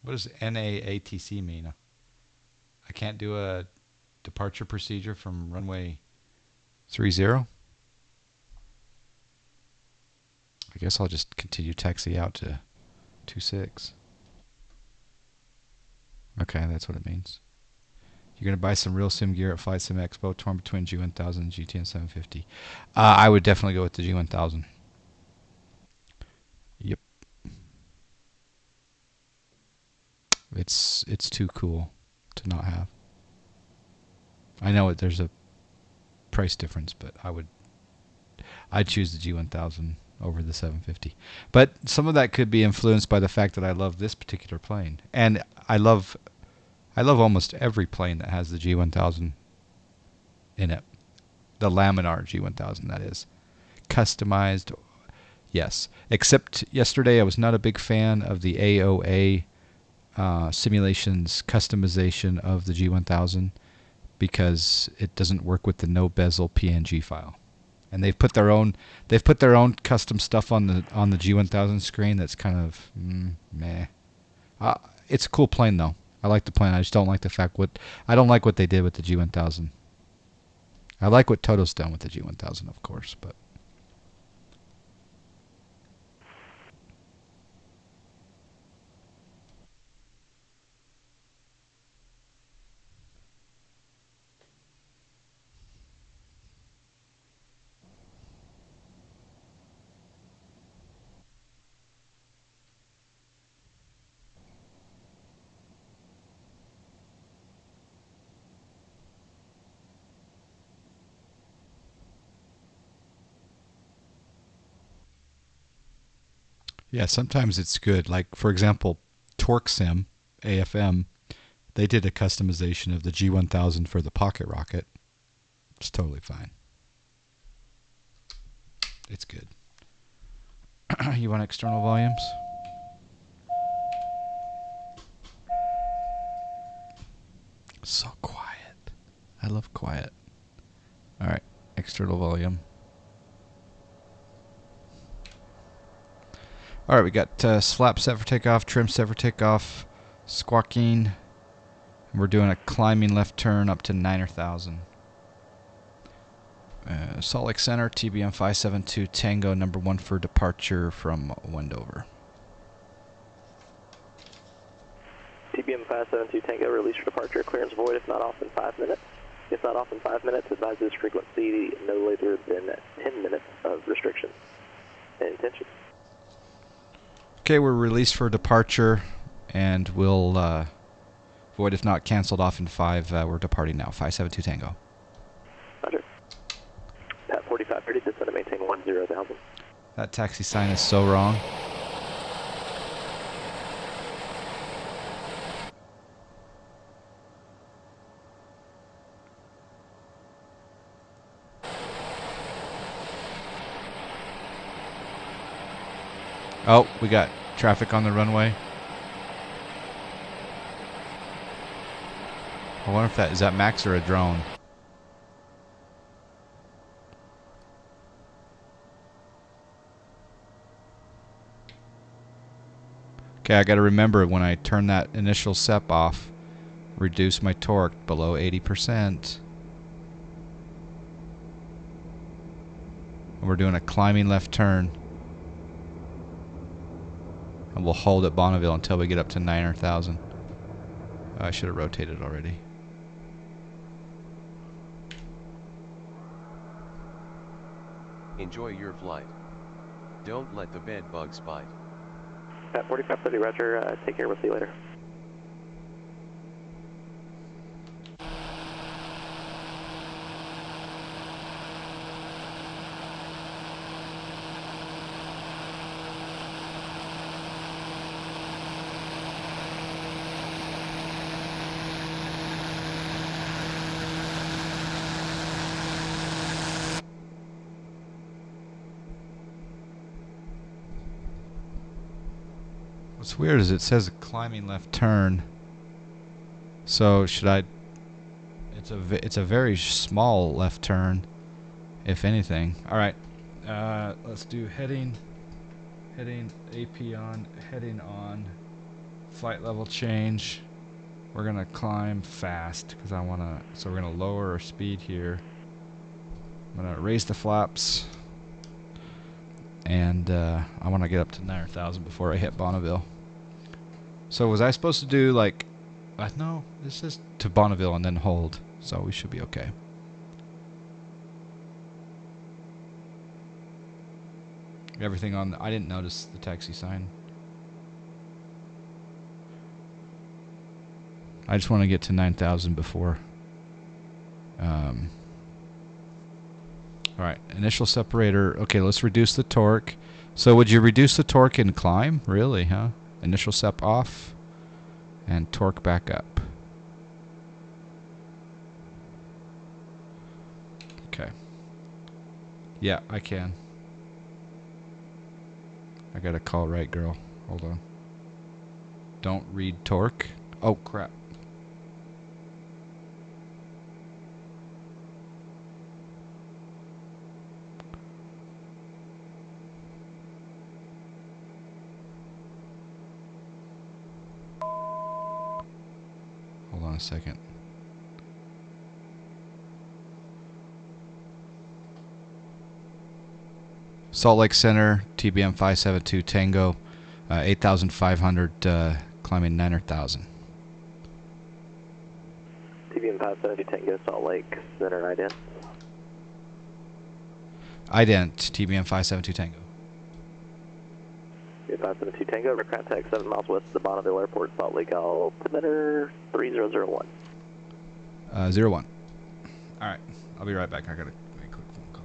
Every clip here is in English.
What does NAATC mean? I can't do a departure procedure from runway 30? I guess I'll just continue taxi out to 26. Okay, that's what it means. You're going to buy some real sim gear at Flight Sim Expo, torn between G1000 and GTN 750. I would definitely go with the G1000. Yep. It's too cool to not have. I know there's a price difference, but I'd choose the G1000 over the 750. But some of that could be influenced by the fact that I love this particular plane, and I love almost every plane that has the G1000 in it. The laminar G1000, that is. Customized, yes. Except yesterday I was not a big fan of the AOA simulations customization of the G1000 because it doesn't work with the no bezel PNG file. And they've put their own custom stuff on the G1000 screen that's kind of meh. It's a cool plane though. I like the plane. I just don't like the fact I don't like what they did with the G1000. I like what Toto's done with the G1000, of course, but yeah, sometimes it's good. Like for example, Torque Sim AFM, they did a customization of the G1000 for the pocket rocket. It's totally fine. It's good. You want external volumes? So quiet. I love quiet. All right, external volume. All right, we got flap set for takeoff, trim set for takeoff, squawking. We're doing a climbing left turn up to 9,000. Salt Lake Center, TBM 572 Tango, number 1 for departure from Wendover. TBM 572 Tango, release for departure, clearance void if not off in 5 minutes. If not off in 5 minutes, advise this frequency no later than 10 minutes of restriction and intention. Okay, we're released for departure, and we'll void if not canceled off in 5. We're departing now, 572 Tango. Roger. Pat 4530, descend and maintain 10,000. That taxi sign is so wrong. Oh, we got traffic on the runway. I wonder if is that Max or a drone? Okay, I got to remember when I turn that initial SEP off, reduce my torque below 80%. And we're doing a climbing left turn. And we'll hold at Bonneville until we get up to 9,000. I should have rotated already. Enjoy your flight. Don't let the bed bugs bite. Pat 4530, roger. Take care. We'll see you later. What's weird is it says a climbing left turn. So should I? It's a very small left turn, if anything. All right, let's do heading AP on, heading on, Flight level change. We're gonna climb fast because I wanna. So we're gonna lower our speed here. I'm gonna raise the flaps, and I want to get up to 9,000 before I hit Bonneville. So was I supposed to do like? No, this is to Bonneville and then hold. So we should be okay. Everything on. I didn't notice the taxi sign. I just want to get to 9,000 before. Alright, initial separator. Okay, let's reduce the torque. So would you reduce the torque and climb? Really, huh? Initial sep off. And torque back up. Okay. Yeah, I can. I gotta call right girl. Hold on. Don't read torque. Oh, crap. Hold on a second. Salt Lake Center, TBM 572 Tango, 8,500, climbing 9,000. TBM 572 Tango, Salt Lake Center, ident. Ident, TBM 572 Tango. TBM 572 Tango, contact 7 miles west of the Bonneville Airport, Salt Lake, altimeter 3001. 01. Alright, I'll be right back. I gotta make a quick phone call.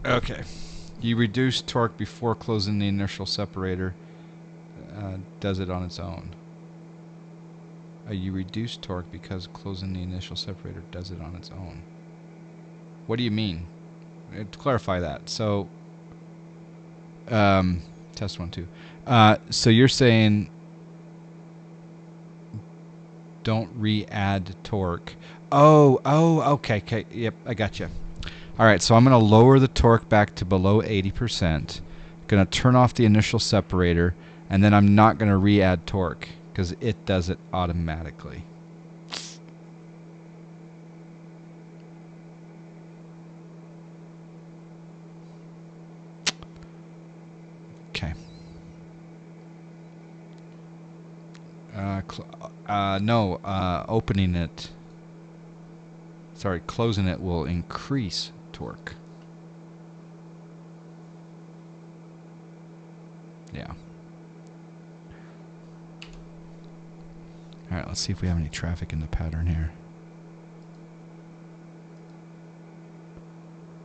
Okay. You reduce torque before closing the initial separator. Does it on its own. You reduce torque because closing the initial separator does it on its own. What do you mean? To clarify that. So, test 1, 2. So you're saying don't re-add torque. Oh, okay. Yep, I got you. All right, so I'm going to lower the torque back to below 80%. Going to turn off the initial separator, and then I'm not going to re-add torque because it does it automatically. Okay. Opening it. Sorry, closing it will increase torque. Yeah. Alright, let's see if we have any traffic in the pattern here.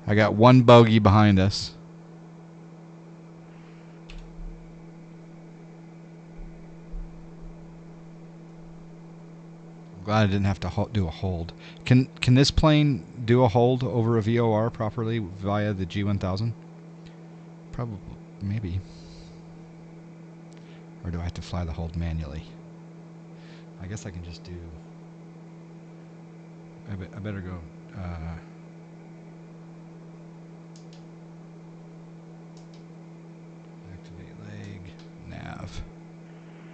I got one bogey behind us. I'm glad I didn't have to do a hold. Can this plane do a hold over a VOR properly via the G1000? Probably, maybe. Or do I have to fly the hold manually? I guess I can just do... I better go... activate leg, nav.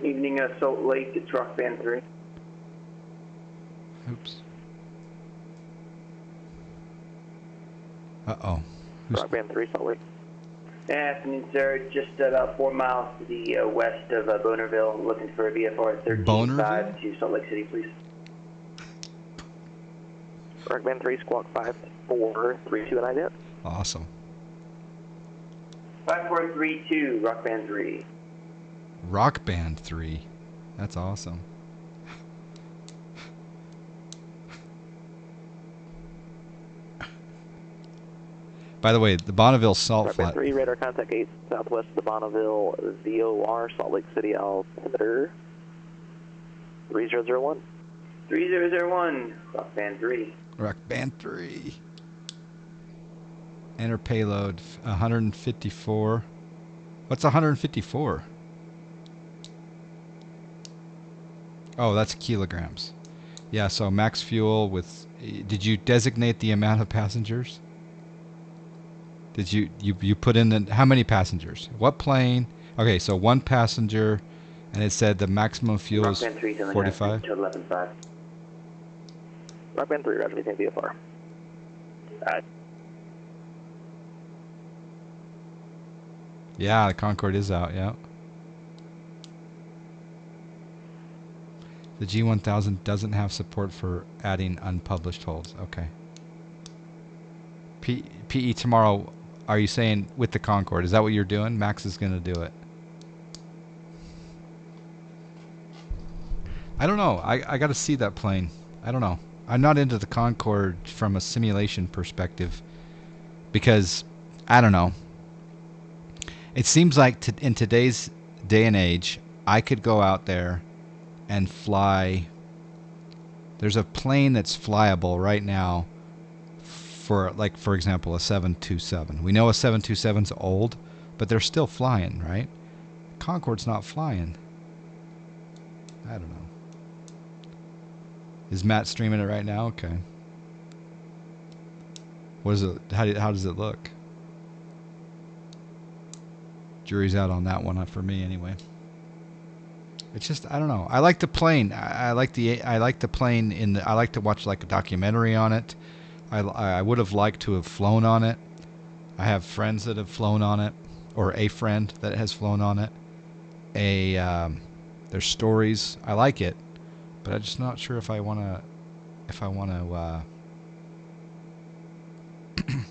Evening, Salt Lake, it's Rock Band 3. Oops. Uh-oh. Rock Band 3, Salt Lake. Afternoon, sir. Just about 4 miles to the west of Bonerville. Looking for a VFR 13.5 to Salt Lake City, please. Rock Band 3, Squawk 5432, and ident. Awesome. 5432, Rock Band 3. Rock Band 3. That's awesome. By the way, the Bonneville Salt Rock Band Flat. 3, radar contact 8 southwest of the Bonneville VOR, Salt Lake City altimeter 3001. 3001, Rock Band 3. Rock Band 3. Enter payload 154. What's 154? Oh, that's kilograms. Yeah, so max fuel with... Did you designate the amount of passengers? Did you put in the... How many passengers? What plane? Okay, so one passenger, and it said the maximum fuel is 45? Total 11.5. Rock Band 3, roger, maintain VFR. Yeah, the Concorde is out, yeah. The G1000 doesn't have support for adding unpublished holds. Okay. PE tomorrow, are you saying with the Concorde? Is that what you're doing? Max is going to do it. I don't know. I got to see that plane. I don't know. I'm not into the Concorde from a simulation perspective because, I don't know. It seems like in today's day and age, I could go out there and fly. There's a plane that's flyable right now for, like, for example, a 727. We know a 727's old, but they're still flying, right? Concorde's not flying. I don't know. Is Matt streaming it right now? Okay. What is it? How does it look? Jury's out on that one for me anyway. It's just, I don't know. I like the plane. I like the plane in the, I like to watch like a documentary on it. I would have liked to have flown on it. I have friends that have flown on it, or a friend that has flown on it. There's stories. I like it, but I'm just not sure if I want to.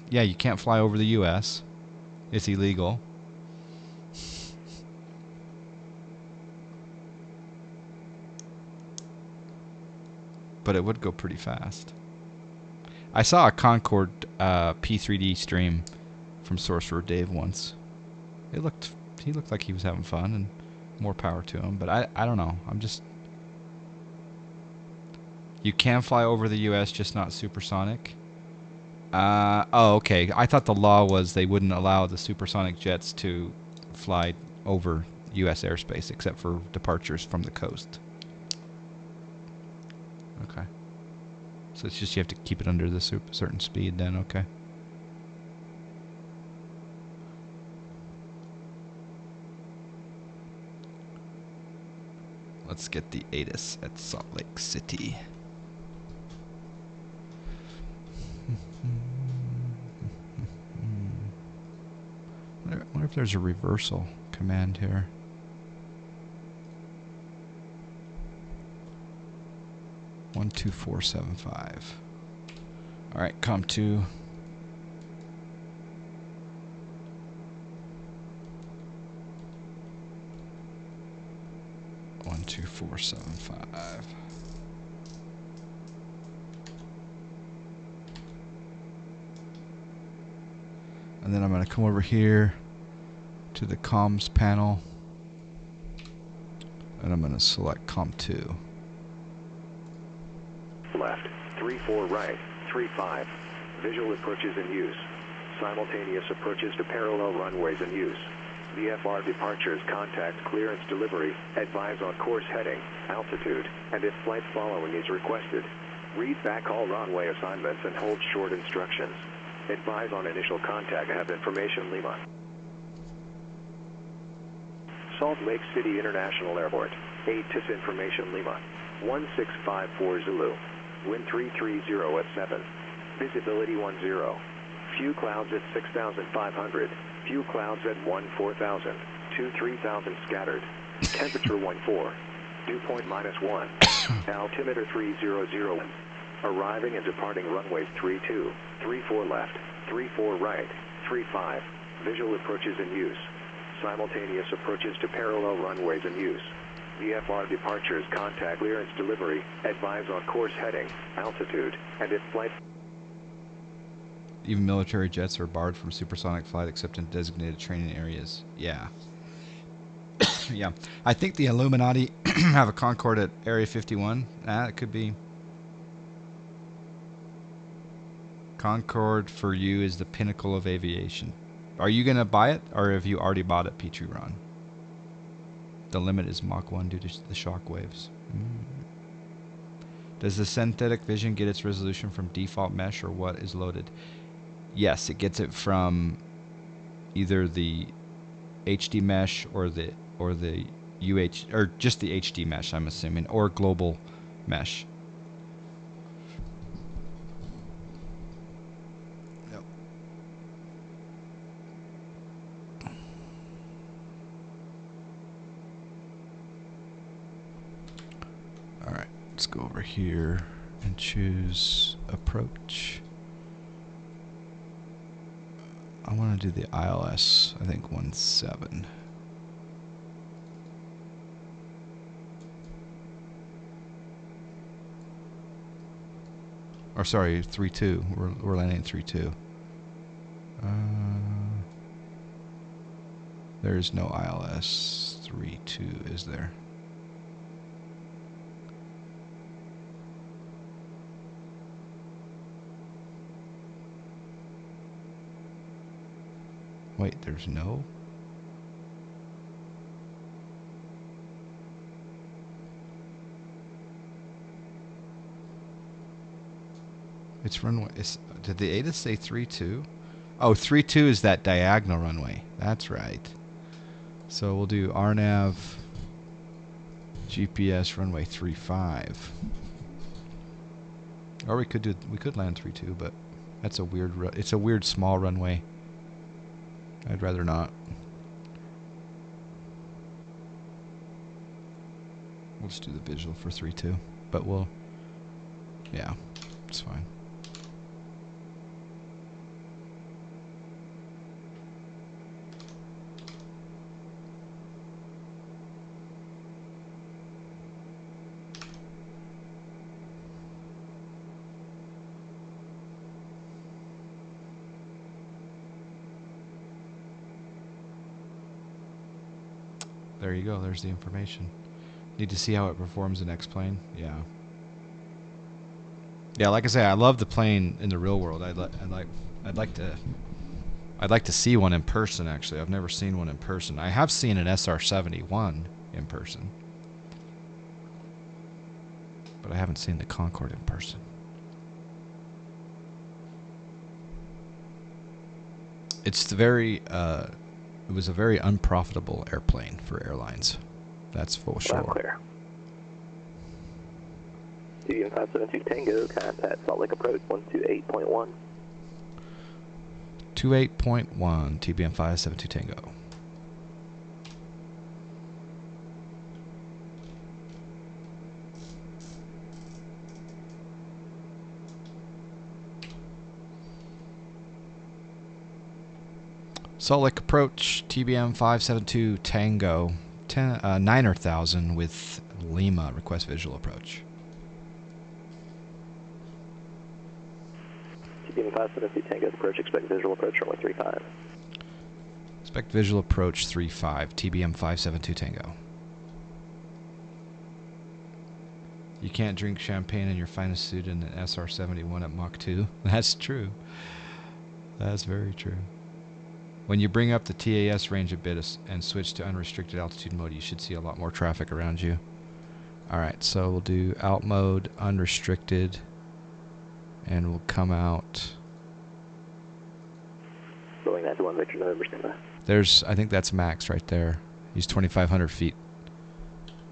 Yeah, you can't fly over the U.S. It's illegal. But it would go pretty fast. I saw a Concorde P3D stream from Sorcerer Dave once. He looked like he was having fun, and more power to him. But I don't know. I'm just... You can fly over the U.S., just not supersonic. Oh, okay. I thought the law was they wouldn't allow the supersonic jets to fly over U.S. airspace except for departures from the coast. Okay. So it's just you have to keep it under the certain speed then, okay. Let's get the ATIS at Salt Lake City. I wonder if there's a reversal command here. One, 2, 4, 7, 5. All right, COM2. One, 2, 4, 7, 5. And then I'm going to come over here to the comms panel, and I'm going to select COM2. Left, 3-4 right, 3-5. Visual approaches in use. Simultaneous approaches to parallel runways in use. VFR departures, contact, clearance, delivery. Advise on course heading, altitude, and if flight following is requested. Read back all runway assignments and hold short instructions. Advise on initial contact. Have information, Lima. Salt Lake City International Airport. ATIS information, Lima. 1654 Zulu. Wind 330 at 7. Visibility 10. Few clouds at 6,500. Few clouds at 1-4000, 2-3000 scattered. Temperature 14. Dew point -1. Altimeter 300. Arriving and departing runways 32, 34 left, 34 right, 35. Visual approaches in use. Simultaneous approaches to parallel runways in use. VFR departures contact clearance delivery. Advise on course heading, altitude, and if flight. Even military jets are barred from supersonic flight except in designated training areas. Yeah. Yeah. I think the Illuminati have a Concorde at Area 51. It could be. Concorde for you is the pinnacle of aviation. Are you going to buy it, or have you already bought it, Petrie Ron? The limit is Mach 1 due to the shock waves. Does the synthetic vision get its resolution from default mesh, or what is loaded? Yes, it gets it from either the HD mesh or the UH, or just the HD mesh, I'm assuming, or global mesh. Yep. All right, let's go over here and choose approach. I want to do the ILS, I think 17. Or sorry, 32. We're landing at 32. There's no ILS 32, is there? Wait, there's no? It's runway. Did the ATIS say 32? Oh, 32 is that diagonal runway. That's right. So we'll do RNAV GPS runway 35. Or we could land 32, but that's a weird. It's a weird small runway. I'd rather not. We'll just do the visual for 3-2, but yeah, it's fine. There you go. There's the information. Need to see how it performs in X-Plane. Yeah. Yeah, like I say, I love the plane in the real world. I'd like to see one in person. Actually, I've never seen one in person. I have seen an SR-71 in person, but I haven't seen the Concorde in person. It's very. It was a very unprofitable airplane for airlines. That's for sure. Clear. TBM 572 Tango, contact Salt Lake approach 128.1. 28.1, TBM 572 Tango. Salt Lake approach, TBM 572 Tango, 9,000 with Lima, request visual approach. TBM 572 Tango approach, expect visual approach runway 35. Expect visual approach 35, TBM 572 Tango. You can't drink champagne in your finest suit in an SR-71 at Mach 2. That's true. That's very true. When you bring up the TAS range a bit and switch to unrestricted altitude mode, you should see a lot more traffic around you. Alright, so we'll do alt mode, unrestricted, and we'll come out. Going 91 Victor November standby. There's, I think that's max right there. He's 2,500 feet.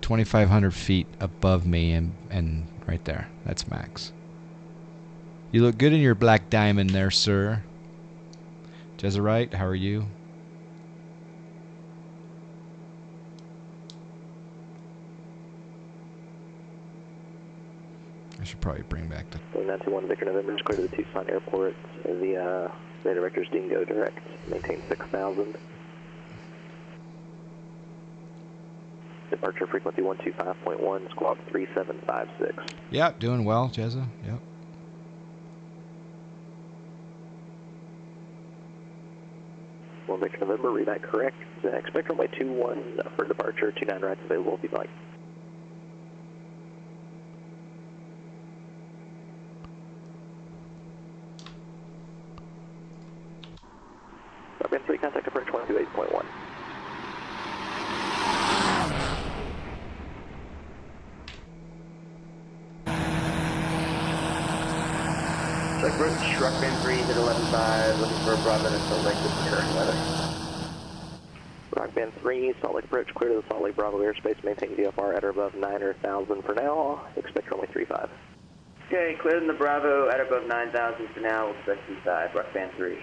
2,500 feet above me and right there. That's max. You look good in your black diamond there, sir. Jezerite, how are you? should probably bring back the... 921 Victor November is clear to the Tucson Airport. The radar vectors Dingo direct. Maintain 6,000. Departure frequency 125.1, squawk 3756. Yep, doing well, Jezza. Yep. One Victor November, read that correct. Expect runway 21 for departure, 29 rights available if you'd like. Band 3, contact approach 128.1. So approach Rock Band 3 at 11.5, looking for a Bravo in Salt Lake with the current weather. Rock Band 3, Salt Lake approach, clear to the Salt Lake Bravo airspace, maintain VFR at or above 9,000 for now. Expect runway 35. Okay, cleared in the Bravo at or above 9,000 for now, we'll expect inside, Rock Band 3.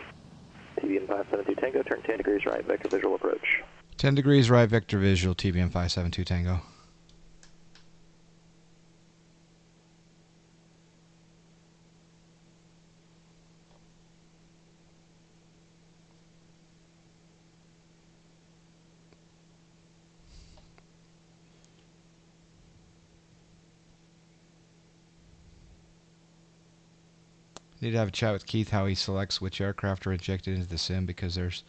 TBM 572 Tango, turn 10 degrees right, vector visual approach. 10 degrees right, vector visual, TBM 572 Tango. Need to have a chat with Keith how he selects which aircraft are injected into the sim, because there's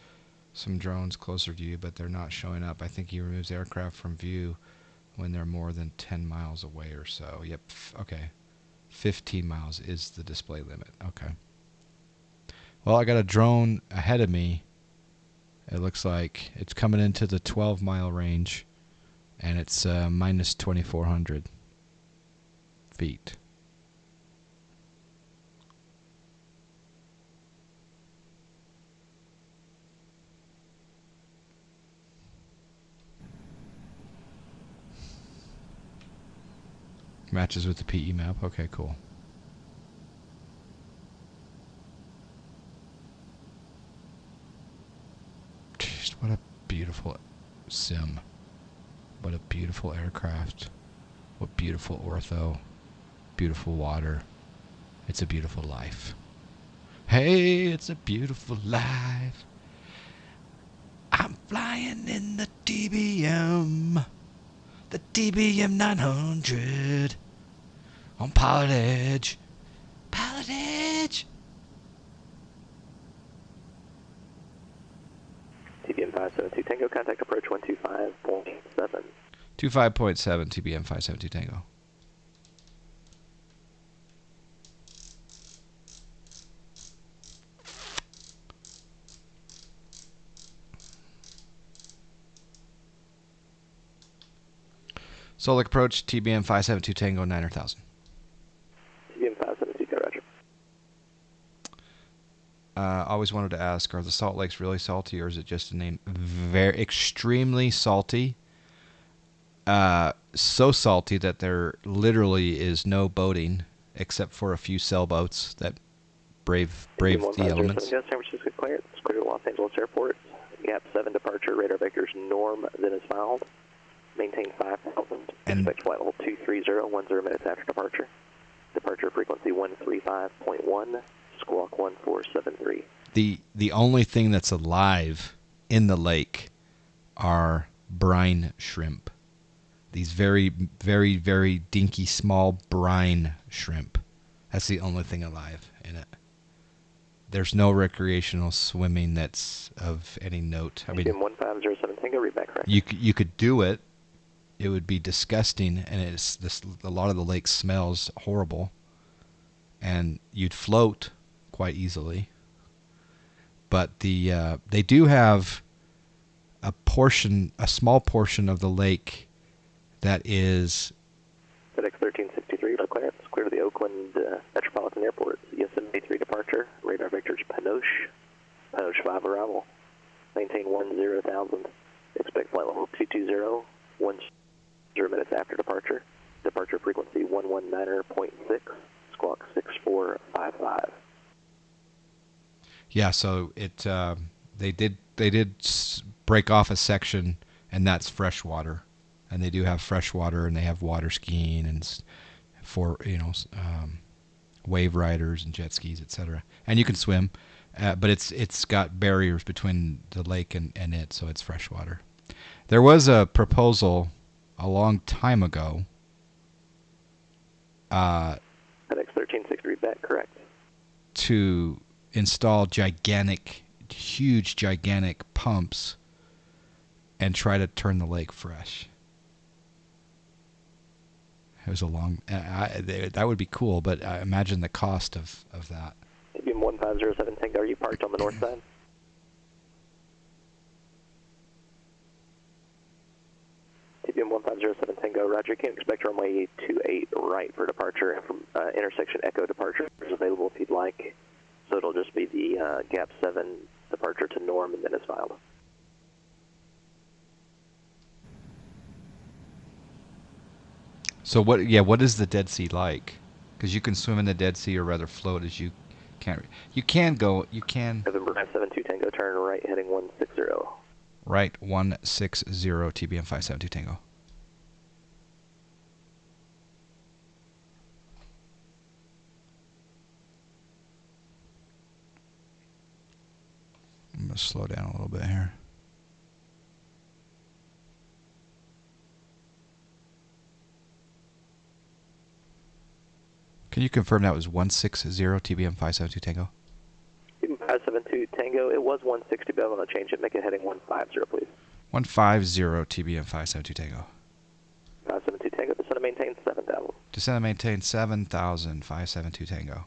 some drones closer to you, but they're not showing up. I think he removes aircraft from view when they're more than 10 miles away or so. Yep, okay. 15 miles is the display limit. Okay. Well, I got a drone ahead of me. It looks like it's coming into the 12-mile range, and it's minus 2,400 feet. Matches with the PE map. Okay, cool. Just what a beautiful sim. What a beautiful aircraft. What beautiful ortho. Beautiful water. It's a beautiful life. Hey, it's a beautiful life. I'm flying in the TBM. The TBM 900 on Pilotedge. Pilotedge. TBM 572 Tango, contact approach 125.7. 25.7 TBM 572 Tango. Solik approach, TBM 572 Tango, 9,000. TBM 572, roger. Always wanted to ask, are the Salt Lakes really salty, or is it just a name? Very extremely salty. So salty that there literally is no boating except for a few sailboats that brave the elements. San Francisco clearance, clear to Los Angeles Airport. Gap 7 departure, radar vectors norm, then is filed. Maintain 5,000. Expect flight level 230, 10 minutes after departure. Departure frequency 135.1, squawk 1473. The only thing that's alive in the lake are brine shrimp. These very, very, very dinky, small brine shrimp. That's the only thing alive in it. There's no recreational swimming that's of any note. I mean, 1507 Tango, read back correct. You could do it. It would be disgusting, and a lot of the lake smells horrible, and you'd float quite easily. But they do have a small portion of the lake that is FedEx 1363, clearance, clear to the Oakland Metropolitan Airport. Yosemite 3 departure, radar vectors Panoche 5 arrival. Maintain 10,000. Expect flight level 220, 10 minutes after departure. Departure frequency 119.6, squawk 6455. Yeah, so they did break off a section, and that's freshwater, and they do have freshwater, and they have water skiing and for wave riders and jet skis, etc. And you can swim, but it's got barriers between the lake and it, so it's freshwater. There was a proposal a long time ago. FedEx 1363 back, correct. To install huge, gigantic pumps and try to turn the lake fresh. It was a long... that would be cool, but I imagine the cost of that. TBM 1507 Tango, are you parked on the north side? TBM 1507 Tango, roger. Can expect runway 28 right for departure, and from intersection Echo departure is available if you'd like. So it'll just be the gap 7 departure to norm, and then it's filed. So what is the Dead Sea like? Because you can swim in the Dead Sea, or rather float, as you can't. You can go. You can. November 572 Tango, turn right, heading 160. Right 160 TBM 572 Tango. I'm gonna slow down a little bit here. Can you confirm that was 160 TBM 572 Tango? 572 Tango, it was 160, but I'm going to change it, make it heading 150, please. 150 TBM 572 Tango. 572 Tango, descend and maintain 7,000. Descend and maintain 7,000, 572 Tango.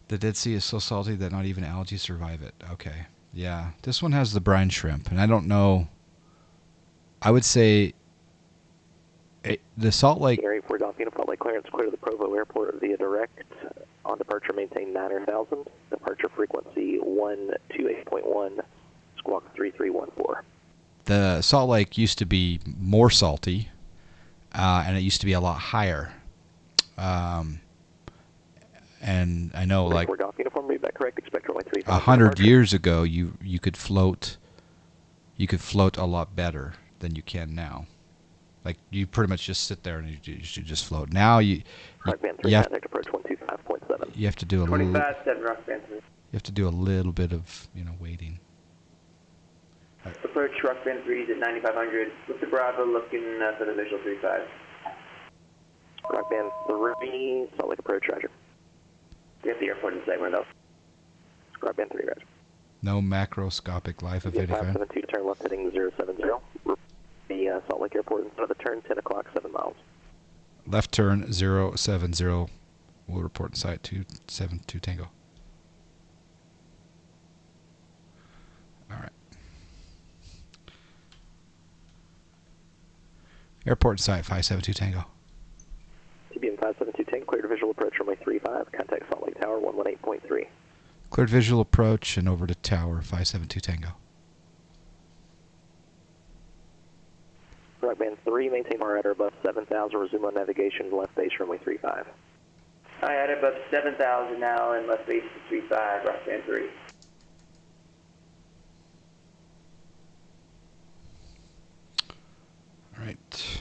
The Dead Sea is so salty that not even algae survive it. Okay. Yeah. This one has the brine shrimp, and I don't know. I would say the Salt Lake... For docking, Salt Lake clearance clear to the Provo Airport via direct. On departure, maintain 9,000. Departure frequency 128.1, squawk 3314. The Salt Lake used to be more salty, and it used to be a lot higher. And I know, like, 100 years ago, you could float a lot better than you can now. Like, you pretty much just sit there and you should just float. Now you have to do a little. You have to do a little bit of waiting. Approach Rock Band 3 is at 9,500. With the Bravo looking for the visual 35. Rock Band 3, Salt Lake approach, roger. We have the airport in sight, window. Rock Band 3, roger. No macroscopic life of any kind. 572, turn left heading 070. The Salt Lake Airport in front of the turn, 10 o'clock, 7 miles. Left turn 070. We'll report in sight 272 Tango. All right. Airport in sight 572 Tango. TBM 572 Tango, cleared visual approach runway 35. Contact Salt Lake Tower 118.3. Cleared visual approach and over to Tower 572 Tango. Rock Band 3, maintain RIDER above 7,000, resume on navigation, left base runway 35. I had above 7,000 now and left base to 35, Rock Band 3. All right.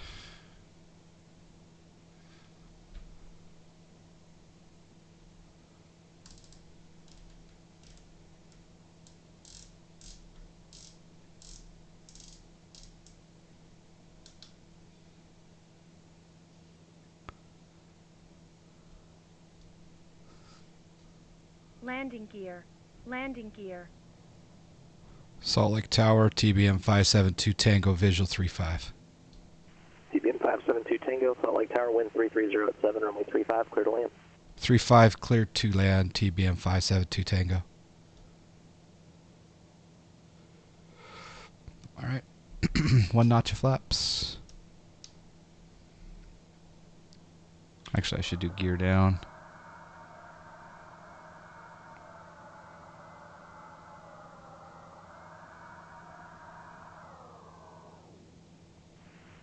Landing gear. Landing gear. Salt Lake Tower, TBM 572 Tango, visual 35. TBM 572 Tango, Salt Lake Tower, wind 330 at 7, runway 35, clear to land. 35 cleared to land, TBM 572 Tango. All right. 1 notch of flaps. Actually, I should do gear down.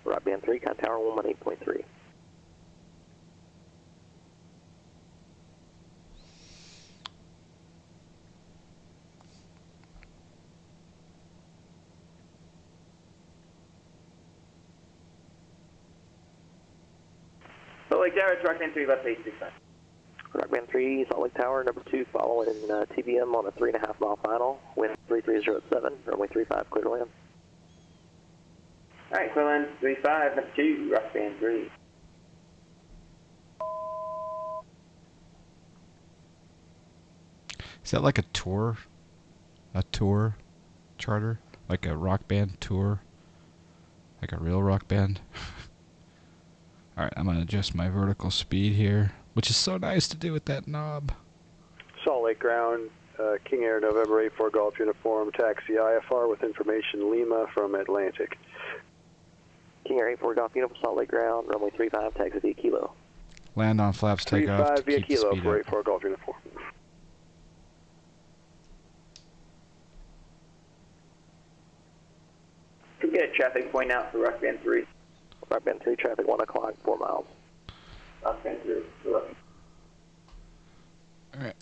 Rock Band 3, Con Tower 118.3. Lake Tower, it's Rockman 3, left base 65. Rockman 3, Salt Lake Tower, number 2, following TBM on a 3.5 mile final. Wind 3307, runway 35, clear to land. Alright, clear land 35, number 2, Rockman 3. Is that like a tour? A tour charter? Like a rock band tour? Like a real rock band? Alright, I'm going to adjust my vertical speed here, which is so nice to do with that knob. Salt Lake Ground, King Air, November 84 Golf Uniform, taxi IFR with information Lima from Atlantic. King Air 84 Golf Uniform, Salt Lake Ground, runway 35, taxi via Kilo. Land on flaps, take off. 35 via Keep the Kilo speed for up. 84 Golf Uniform. Could we get a traffic point out for Rockman 3? Rockman 3, traffic 1 o'clock, 4 miles. Rockman 3, 11. Alright.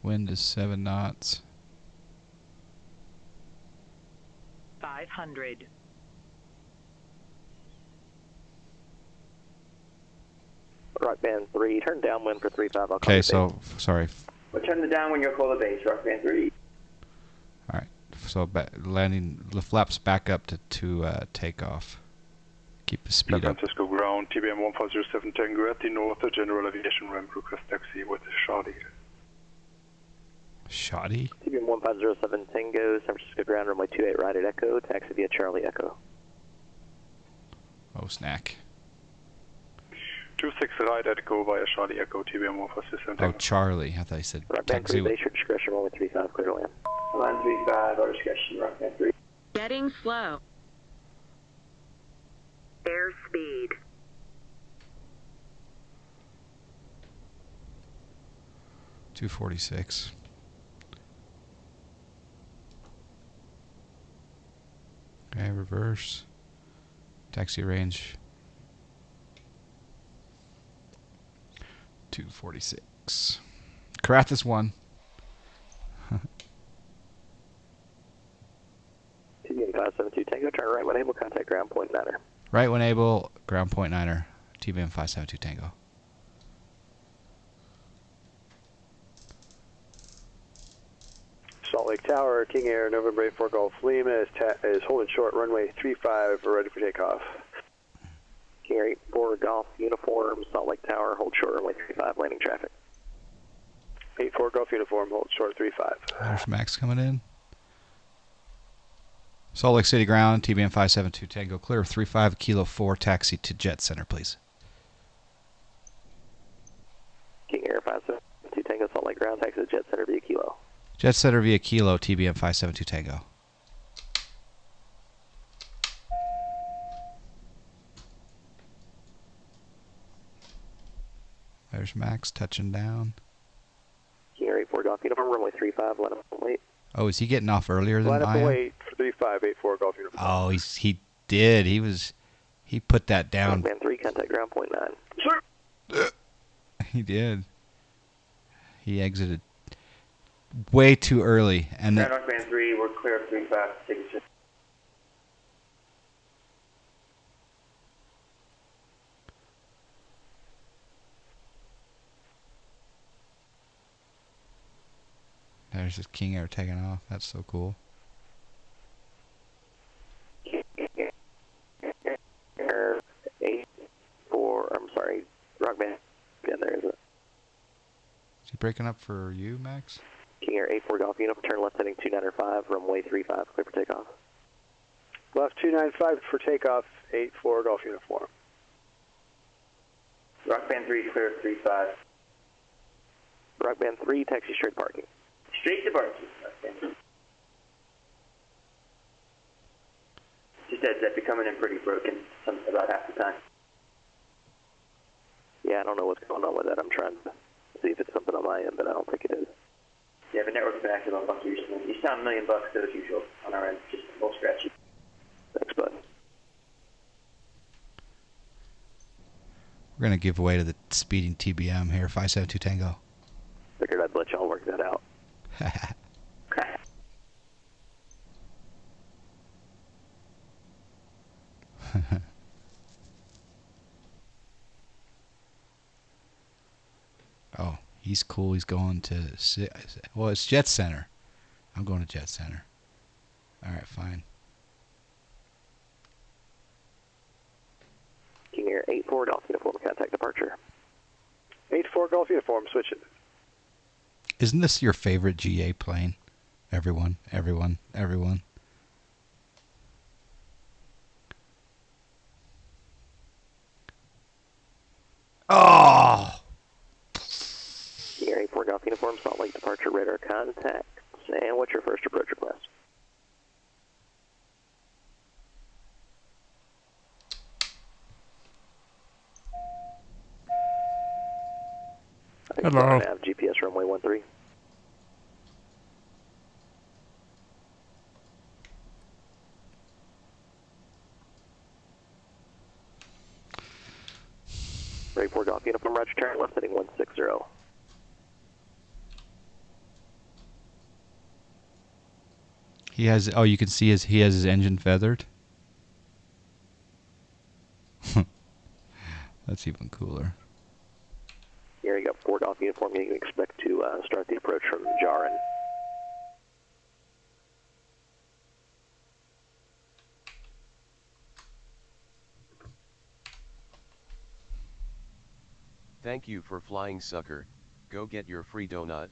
Wind is 7 knots. 500. Rockman 3, turn downwind for 35. Okay, so, sorry. We'll turn the downwind, you'll call the base, Rockman 3. Alright, so landing the flaps back up to takeoff. Keep the speed San up. Francisco Ground, TBM 1507 Tango at the north, General Aviation ramp request taxi with Shoddy. Shoddy? TBM 1507 Tango, San Francisco Ground, runway 28 right at Echo, taxi via Charlie Echo. Oh, snack. 26 right at Echo via Shoddy Echo, TBM 1507 Oh, Tango. Charlie. I thought you said Rockman 3, taxi. base your discretion, runway 35, clear to land. Line 35, our discussion, Rockman 3. Getting slow. Airspeed. .246. Okay, reverse. Taxi range. 246. Karathis 1. TBM 572 Tango, turn right when able, contact ground point Niner. Right when able, ground point Niner. TBM 572 Tango. Salt Lake Tower, King Air, November 84 Golf Lima is holding short, runway 35, ready for takeoff. King Air 84 Golf Uniform, Salt Lake Tower, hold short, runway 35, landing traffic. 84 Golf Uniform, hold short 35. There's Max coming in. Salt Lake City ground, TBM 572 Tango, clear of 35 Kilo 4, taxi to Jet Center, please. King Air 572 Tango, Salt Lake Ground, taxi to Jet Center via Kilo. Jet Center via Kilo, TBM 572 Tango. There's Max touching down. King Air 84 Golf Uniform, runway 35, let him wait. Oh, is he getting off earlier than Line up I and am? wait for 35, 84 Golf Uniform. Oh, he did. He put that down. Rockman 3, contact ground point 9. Sir! He did. He exited way too early, and then Rockman 3, we're clear of 35, signature. there's this King Air taking off. That's so cool. Air 84, I'm sorry, Rockman, yeah, there is it. Is he breaking up for you, Max? King Air 84 Golf Uniform, turn left heading 295, runway 35, clear for takeoff. Left 295 for takeoff, 84 Golf Uniform. Rockman 3, clear of 35. Rockman 3, taxi straight parking. Straight to parking, Rockman 3. Just heads up, you're coming in pretty broken about half the time. Yeah, I don't know what's going on with that. I'm trying to see if it's something on my end, but I don't think it is. Yeah, the network's been active on Bucky recently. You sound $1 million though, as usual on our end. Just a little scratchy. Thanks, bud. We're gonna give away to the speeding TBM here, 572 Tango. Figured I'd let y'all work that out. Oh, he's cool. He's going to... Well, it's Jet Center. I'm going to Jet Center. All right, fine. King Air 84, Golf Uniform, contact departure. 8-4 Golf Uniform, switch it. Isn't this your favorite GA plane? Everyone. Oh! King Air 84, Golf Uniform, Salt Lake departure, radar contacts. And what's your first approach request? Hello. Nav GPS runway 13. Ready for Golf Uniform, roger, turn left heading 160. He has... Oh, you can see he has his engine feathered. That's even cooler. Here you go, 4 Golf Uniform, you can expect to start the approach from Jarin. Thank you for flying, sucker. Go get your free donut.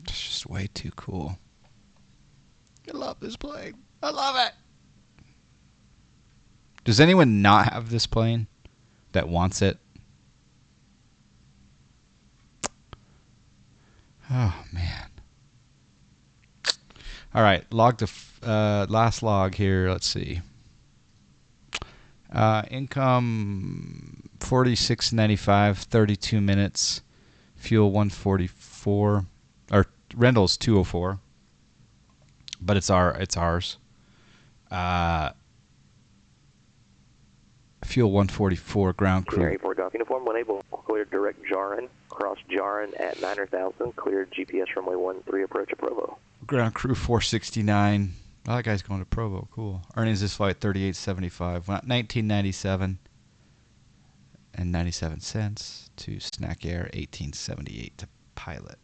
It's just way too cool. I love this plane. I love it. Does anyone not have this plane that wants it? Oh, man. All right, log the last log here. Let's see. Income 46.95, 32 minutes. Fuel 144, or Rendell's 204. But it's ours. Fuel 144, ground crew. 84 Golf Uniform, when able, clear direct Jarin, cross Jarin at 9,000, clear GPS runway 13, approach to Provo. Ground crew 469. Oh, that guy's going to Provo. Cool. Earnings this flight 38.75. 19.97 and 97 cents to Snack Air 18.78 to pilot.